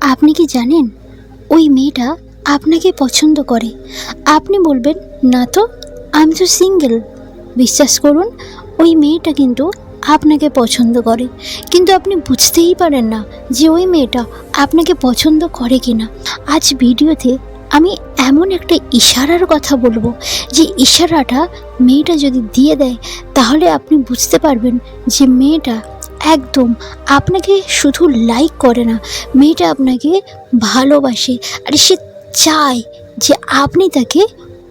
আপনি কি জানেন ওই মেয়েটা আপনাকে পছন্দ করে? আপনি বলবেন, না তো, আমি তো সিঙ্গেল। বিশ্বাস করুন, ওই মেয়েটা কিন্তু আপনাকে পছন্দ করে, কিন্তু আপনি বুঝতেই পারেন না যে ওই মেয়েটা আপনাকে পছন্দ করে কি না। আজ ভিডিওতে আমি এমন একটা ইশারার কথা বলবো, যে ইশারাটা মেয়েটা যদি দিয়ে দেয়, তাহলে আপনি বুঝতে পারবেন যে মেয়েটা একদম আপনাকে শুধু লাইক করে না, মেয়েটা আপনাকে ভালোবাসে, আর সে চায় যে আপনি তাকে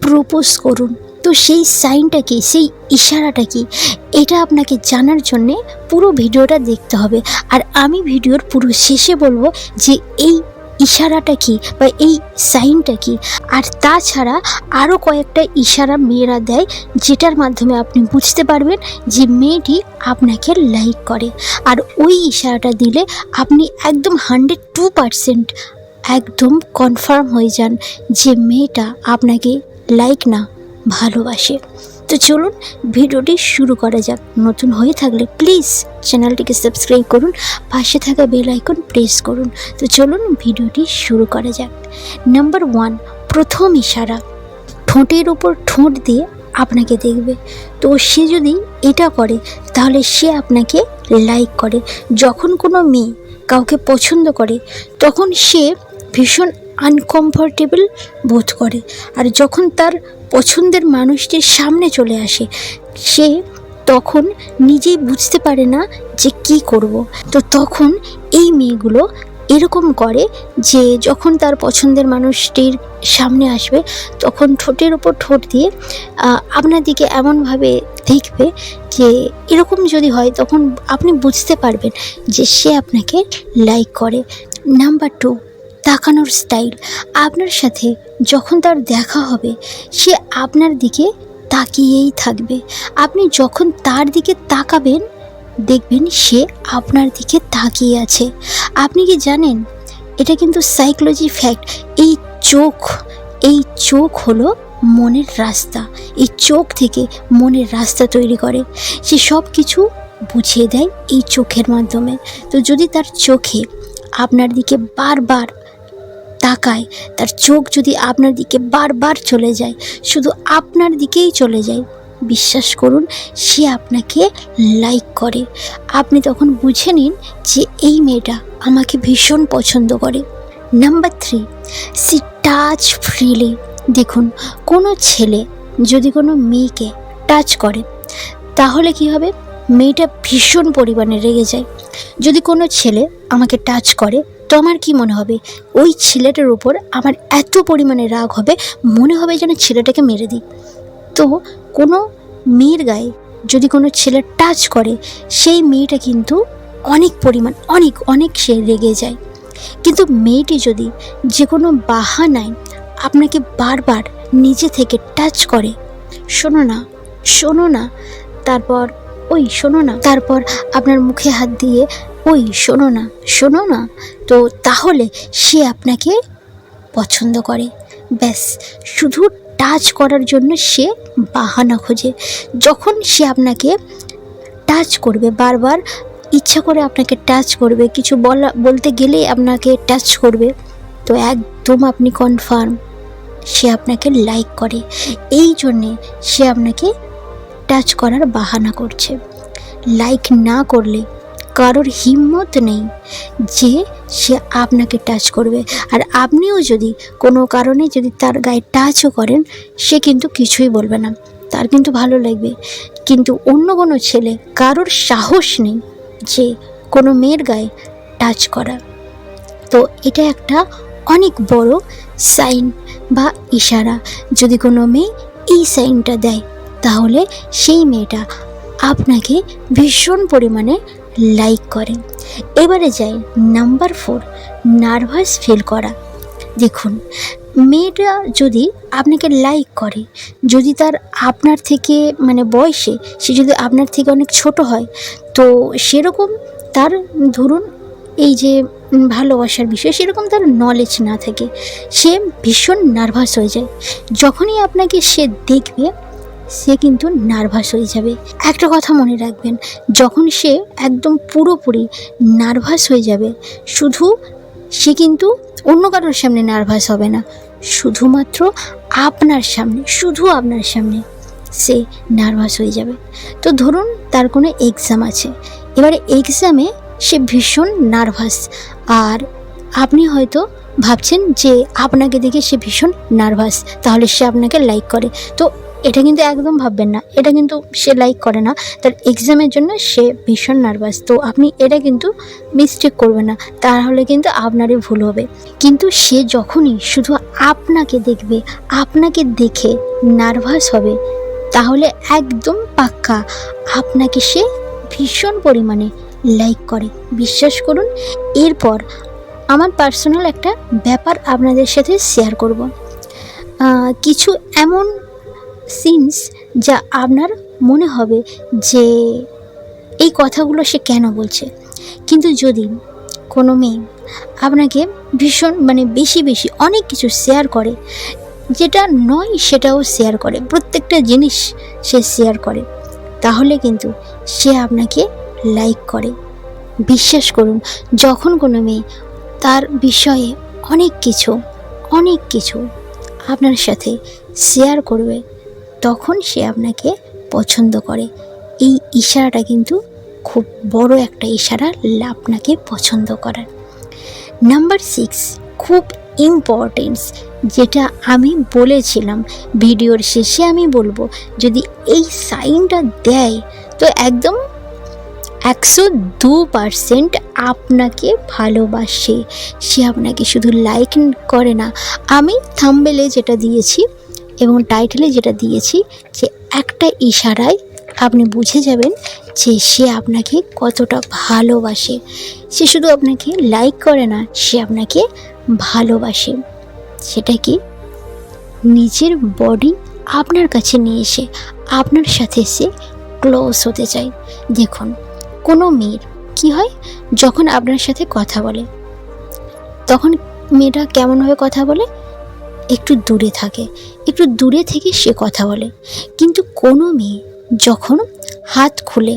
প্রপোজ করুন। তো সেই সাইনটা কি, সেই ইশারাটা কি, এটা আপনাকে জানার জন্যে পুরো ভিডিওটা দেখতে হবে। আর আমি ভিডিওর পুরো শেষে বলবো যে এই ইশারাটা কি বা এই সাইনটা কি। আর তাছাড়া আরও কয়েকটা ইশারা মেয়েরা দেয়, যেটার মাধ্যমে আপনি বুঝতে পারবেন যে মেয়েটি আপনাকে লাইক করে। আর ওই ইশারাটা দিলে আপনি একদম 102% একদম কনফার্ম হয়ে যান যে মেয়েটা আপনাকে লাইক না, ভালোবাসে। তো চলুন ভিডিওটি শুরু করা যাক। নতুন হয়ে থাকলে প্লিজ চ্যানেলটিকে সাবস্ক্রাইব করুন, পাশে থাকা বেল আইকন প্রেস করুন। তো চলুন ভিডিওটি শুরু করা যাক। নাম্বার 1, প্রথম ইশারা, ঠোঁটের উপর ঠোঁট দিয়ে আপনাকে দেখবে। তো সে যদি এটা করে, তাহলে সে আপনাকে লাইক করে। যখন কোনো মেয়ে কাউকে পছন্দ করে, তখন সে ভীষণ আনকমফোর্টেবল বোধ করে। আর যখন তার পছন্দের মানুষটির সামনে চলে আসে, সে তখন নিজেই বুঝতে পারে না যে কি করব। তো তখন এই মেয়েগুলো এরকম করে যে যখন তার পছন্দের মানুষটির সামনে আসবে, তখন ঠোঁটের ওপর ঠোঁট দিয়ে আপনার দিকে এমনভাবে দেখবে যে এরকম যদি হয়, তখন আপনি বুঝতে পারবেন যে সে আপনাকে লাইক করে। নাম্বার 2, তাকানোর স্টাইল। আপনার সাথে যখন তার দেখা হবে, সে আপনার দিকে তাকিয়েই থাকবে। আপনি যখন তার দিকে তাকাবেন, দেখবেন সে আপনার দিকে তাকিয়ে আছে। আপনি কি জানেন, এটা কিন্তু সাইকোলজি ফ্যাক্ট, এই চোখ হলো মনের রাস্তা। এই চোখ থেকে মনের রাস্তা তৈরি করে। সে সব কিছু বুঝিয়ে দেয় এই চোখের মাধ্যমে। তো যদি তার চোখে আপনার দিকে বারবার তাকায়, তার চোখ যদি আপনার দিকে বারবার চলে যায়, শুধু আপনার দিকেই চলে যায়, বিশ্বাস করুন সে আপনাকে লাইক করে। আপনি তখন বুঝে নিন যে এই মেয়েটা আমাকে ভীষণ পছন্দ করে। Number 3, she touch freely. দেখুন, কোনো ছেলে যদি কোনো মেয়েকে টাচ করে, তাহলে কি হবে, মেয়েটা ভীষণ পরিমাণে রেগে যায়। যদি কোনো ছেলে আমাকে টাচ করে, তো আমার কি মনে হবে, ওই ছেলেটার উপর আমার এত পরিমাণে রাগ হবে, মনে হবে যেন ছেলেটাকে মেরে দিই। তো কোনো মেয়ের গায়ে যদি কোনো ছেলে টাচ করে, সেই মেয়েটা কিন্তু অনেক পরিমাণ অনেক সে রেগে যায়। কিন্তু মেয়েটি যদি যে কোনো বাহানায় আপনাকে বারবার নিজে থেকে টাচ করে, শোনো না, তারপর ওই শোনো না, তারপর আপনার মুখে হাত দিয়ে ওই শোনো না, তো তাহলে সে আপনাকে পছন্দ করে। ব্যাস, শুধু টাচ করার জন্য সে বাহানা খোঁজে। যখন সে আপনাকে টাচ করবে, বারবার ইচ্ছা করে আপনাকে টাচ করবে, কিছু বলতে গেলেই আপনাকে টাচ করবে, তো একদম আপনি কনফার্ম সে আপনাকে লাইক করে। এই জন্যে সে আপনাকে টাচ করার বাহানা করছে। লাইক না করলে কারোর হিম্মত নেই যে সে আপনাকে টাচ করবে। আর আপনিও যদি কোনো কারণে যদি তার গায়ে টাচও করেন, সে কিন্তু কিছুই বলবে না, তার কিন্তু ভালো লাগবে। কিন্তু অন্য কোনো ছেলে, কারোর সাহস নেই যে কোনো মেয়ের গায়ে টাচ করা। তো এটা একটা অনেক বড় সাইন বা ইশারা। যদি কোনো মেয়ে এই সাইনটা দেয়, তাহলে সেই মেয়েটা আপনাকে ভীষণ পরিমাণে লাইক করে। এবারে যাই নাম্বার 4, নার্ভাস ফিল করা। দেখুন, মেয়েটা যদি আপনাকে লাইক করে, যদি আপনার থেকে বয়সে সে যদি আপনার থেকে অনেক ছোট হয়, তো সেরকম তার ধরুন এই যে ভালোবাসার বিষয় সেরকম তার নলেজ না থাকে, সে ভীষণ নার্ভাস হয়ে যায়। যখনই আপনাকে সে দেখবে, সে কিন্তু নার্ভাস হয়ে যাবে। একটা কথা মনে রাখবেন, যখন সে একদম পুরোপুরি নার্ভাস হয়ে যাবে, শুধু সে কিন্তু অন্য কারোর সামনে নার্ভাস হবে না, শুধুমাত্র আপনার সামনে, শুধু আপনার সামনে সে নার্ভাস হয়ে যাবে। তো ধরুন তার কোনো এক্সাম আছে, এবারে এক্সামে সে ভীষণ নার্ভাস, আর আপনি হয়তো ভাবছেন যে আপনাকে দেখে সে ভীষণ নার্ভাস, তাহলে সে আপনাকে লাইক করে। তো এটা কিন্তু একদম ভাববেন না, এটা কিন্তু সে লাইক করে না, তার এক্সামের জন্য সে ভীষণ নার্ভাস। তো আপনি এটা কিন্তু মিস্টেক করবেন না, তাহলে কিন্তু আপনারই ভুল হবে। কিন্তু সে যখনই শুধু আপনাকে দেখবে, আপনাকে দেখে নার্ভাস হবে, তাহলে একদম পাক্কা আপনাকে সে ভীষণ পরিমাণে লাইক করে, বিশ্বাস করুন। এরপর আমার পার্সোনাল একটা ব্যাপার আপনাদের সাথে শেয়ার করব। কিছু এমন সিনস যা আপনার মনে হবে যে এই কথাগুলো সে কেন বলছে, কিন্তু যদি কোনো মেয়ে আপনাকে ভীষণ বেশি বেশি অনেক কিছু শেয়ার করে, যেটা নয় সেটাও শেয়ার করে, প্রত্যেকটা জিনিস সে শেয়ার করে, তাহলে কিন্তু সে আপনাকে লাইক করে। বিশ্বাস করুন, যখন কোনো মেয়ে তার বিষয়ে অনেক কিছু আপনার সাথে শেয়ার করবে, তখন সে আপনাকে পছন্দ করে। এই ইশারাটা কিন্তু খুব বড় একটা ইশারা আপনাকে পছন্দ করার। নাম্বার 6, খুব ইম্পর্টেন্স, যেটা আমি বলেছিলাম ভিডিওর শেষে আমি বলবো, যদি এই সাইনটা দেয় তো একদম 102% আপনাকে ভালোবাসে। সে আপনাকে শুধু লাইক করে না, আমি থাম্বনেলে যেটা দিয়েছি এবং টাইটেলে যেটা দিয়েছি, যে একটা ইশারায় আপনি বুঝে যাবেন যে সে আপনাকে কতটা ভালোবাসে। সে শুধু আপনাকে লাইক করে না, সে আপনাকে ভালোবাসে। সেটা কি? নিজের বডি আপনার কাছে নিয়ে এসে আপনার সাথে সে ক্লোজ হতে চায়। দেখুন, কোনো মেয়ের কি হয়, যখন আপনার সাথে কথা বলে তখন মেয়েটা কেমনভাবে কথা বলে, একটু দূরে থাকে, একটু দূরে থেকে সে কথা বলে। কিন্তু কোনো মেয়ে যখন হাত খুলে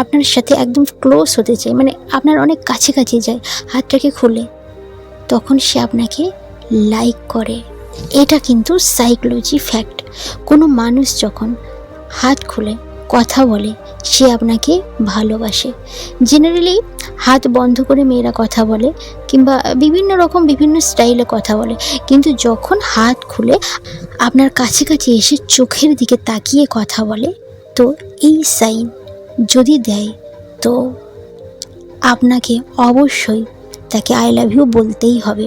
আপনার সাথে একদম ক্লোজ হতে চায়, আপনার অনেক কাছে যায়, হাতটাকে খুলে, তখন সে আপনাকে লাইক করে। এটা কিন্তু সাইকোলজি ফ্যাক্ট। কোনো মানুষ যখন হাত খুলে কথা বলে, সে আপনাকে ভালোবাসে। জেনারেলি হাত বন্ধ করে মেয়েরা কথা বলে, কিংবা বিভিন্ন স্টাইলে কথা বলে, কিন্তু যখন হাত খুলে আপনার কাছে এসে চোখের দিকে তাকিয়ে কথা বলে, তো এই সাইন যদি দেয়, তো আপনাকে অবশ্যই তাকে আই লাভ ইউ বলতেই হবে।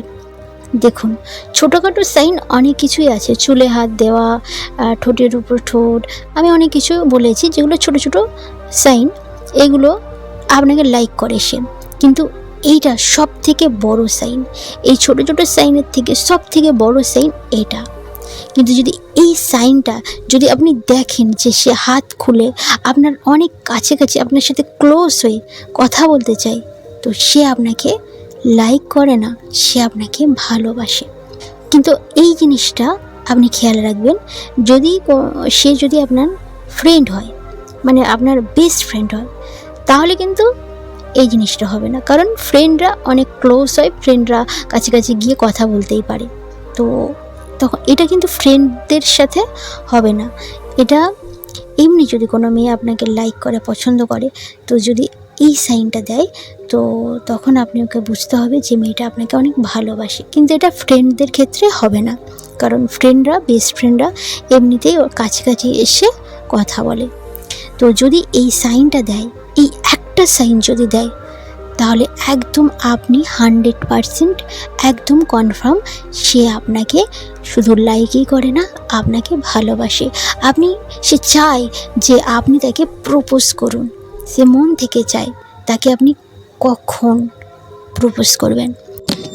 দেখুন, ছোটোখাটো সাইন অনেক কিছুই আছে, চুলে হাত দেওয়া, ঠোঁটের উপর ঠোঁট, আমি অনেক কিছু বলেছি যেগুলো ছোট সাইন, এগুলো আপনাকে লাইক করে সে। কিন্তু এইটা সব থেকে বড় সাইন, এই ছোট সাইনের থেকে সব থেকে বড় সাইন এটা। কিন্তু যদি এই সাইনটা যদি আপনি দেখেন যে সে হাত খুলে আপনার অনেক কাছে আপনার সাথে ক্লোজ হয়ে কথা বলতে চায়, তো সে আপনাকে লাইক করে না, সে আপনাকে ভালোবাসে। কিন্তু এই জিনিসটা আপনি খেয়াল রাখবেন, সে যদি আপনার ফ্রেন্ড হয়, আপনার বেস্ট ফ্রেন্ড হয়, তাহলে কিন্তু এই জিনিসটা হবে না। কারণ ফ্রেন্ডরা অনেক ক্লোজ হয়, ফ্রেন্ডরা কাছে গিয়ে কথা বলতেই পারে। তো তখন এটা কিন্তু ফ্রেন্ডদের সাথে হবে না। এটা এমনি যদি কোনো মেয়ে আপনাকে লাইক করে, পছন্দ করে, তো যদি এই সাইনটা দেয়, তো তখন আপনি ওকে বুঝতে হবে যে মেয়েটা আপনাকে অনেক ভালোবাসে। কিন্তু এটা ফ্রেন্ডদের ক্ষেত্রে হবে না, কারণ ফ্রেন্ডরা, বেস্ট ফ্রেন্ডরা এমনিতেই ওর কাছে এসে কথা বলে। তো যদি এই সাইনটা দেয়, এই একটা সাইন যদি দেয়, তাহলে একদম আপনি 100% একদম কনফার্ম সে আপনাকে শুধু লাইকই করে না, আপনাকে ভালোবাসে। সে চায় যে আপনি তাকে প্রপোজ করুন, সে মন থেকে চায় তাকে আপনি কখন প্রপোজ করবেন।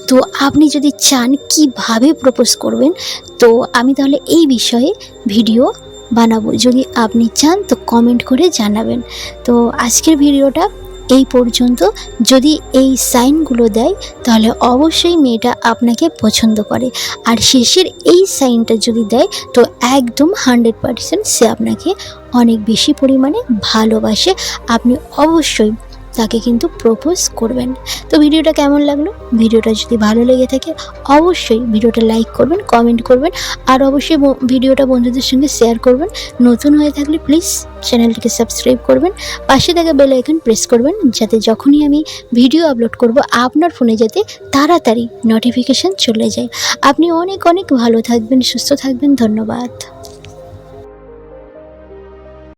তো আপনি যদি চান কিভাবে প্রপোজ করবেন, তো আমি তাহলে এই বিষয়ে ভিডিও বানাবো। যদি আপনি চান তো কমেন্ট করে জানাবেন। তো আজকের ভিডিওটা এই পর্যন্ত। যদি এই সাইনগুলো দেয়, তাহলে অবশ্যই মেয়েটা আপনাকে পছন্দ করে। আর শেষের এই সাইনটা যদি দেয়, তো একদম 100% সে আপনাকে অনেক বেশি পরিমাণে ভালোবাসে। আপনি অবশ্যই তাকে কিন্তু প্রপোজ করবেন। তো ভিডিওটা কেমন লাগলো? ভিডিওটা যদি ভালো লেগে থাকে অবশ্যই ভিডিওটা লাইক করবেন, কমেন্ট করবেন, আর অবশ্যই ভিডিওটা বন্ধুদের সঙ্গে শেয়ার করবেন। নতুন হয়ে থাকলে প্লিজ চ্যানেলটিকে সাবস্ক্রাইব করবেন, পাশে থাকা বেল আইকন প্রেস করবেন, যাতে যখনই আমি ভিডিও আপলোড করব আপনার ফোনে যাতে তাড়াতাড়ি নোটিফিকেশান চলে যায়। আপনি অনেক অনেক ভালো থাকবেন, সুস্থ থাকবেন। ধন্যবাদ।